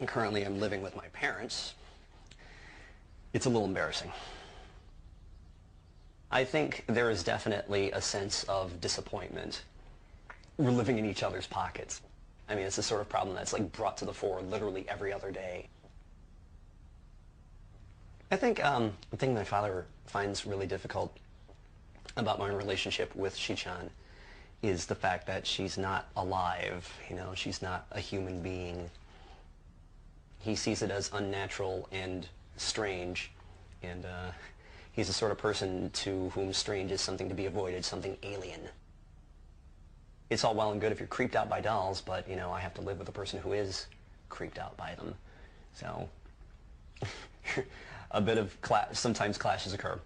Currently, I'm living with my parents. It's a little embarrassing. I think there is definitely a sense of disappointment. We're living in each other's pockets. I mean, it's the sort of problem that's like brought to the fore literally every other day. I think the thing my father finds really difficult about my relationship with Shi-chan is the fact that she's not alive, you know, she's not a human being. He sees it as unnatural and strange, and he's the sort of person to whom strange is something to be avoided, something alien. It's all well and good if you're creeped out by dolls, but, you know, I have to live with a person who is creeped out by them. So, a bit of sometimes clashes occur.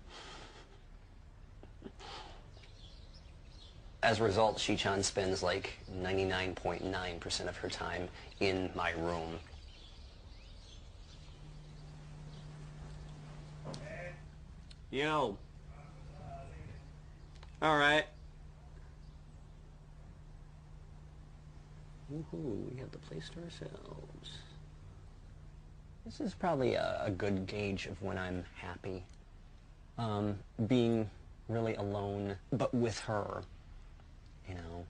As a result, Shi-chan spends like 99.9% of her time in my room. Yo. All right. Woohoo, we have the place to ourselves. This is probably a good gauge of when I'm happy. Being really alone, but with her, you know,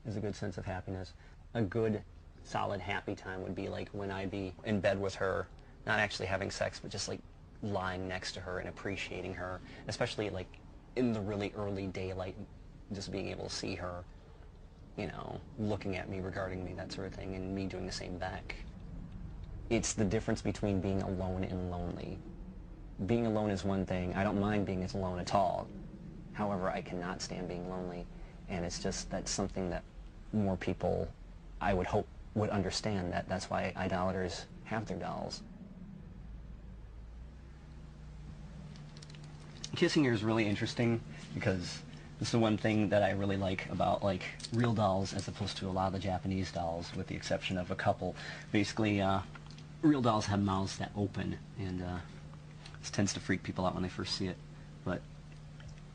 is a good sense of happiness. A good, solid, happy time would be like when I'd be in bed with her, not actually having sex, but just like lying next to her and appreciating her, especially like in the really early daylight, just being able to see her, you know, looking at me, regarding me, that sort of thing, and me doing the same back. It's the difference between being alone and lonely. Being alone is one thing. I don't mind being alone at all. However, I cannot stand being lonely, and it's just that's something that more people, I would hope, would understand. That's why idolaters have their dolls. Kissing her is really interesting because it's the one thing that I really like about like real dolls as opposed to a lot of the Japanese dolls, with the exception of a couple. Basically, real dolls have mouths that open, and this tends to freak people out when they first see it. But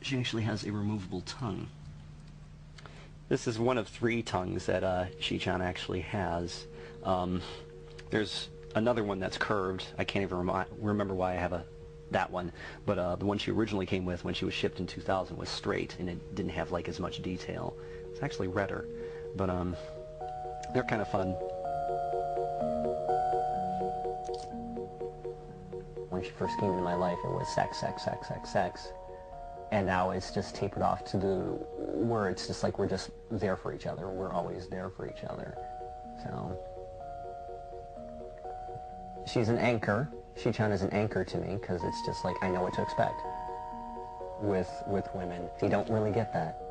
she actually has a removable tongue. This is one of 3 tongues that Shi-chan actually has. There's another one that's curved. I can't even remember why I have that one, but the one she originally came with when she was shipped in 2000 was straight, and it didn't have like as much detail. It's actually redder, but they're kind of fun. When she first came into my life, it was sex, sex, sex, sex, sex, and now it's just tapered off to where it's just like we're just there for each other. We're always there for each other. So she's an anchor. Shi-chan is an anchor to me because it's just like I know what to expect with women. You don't really get that.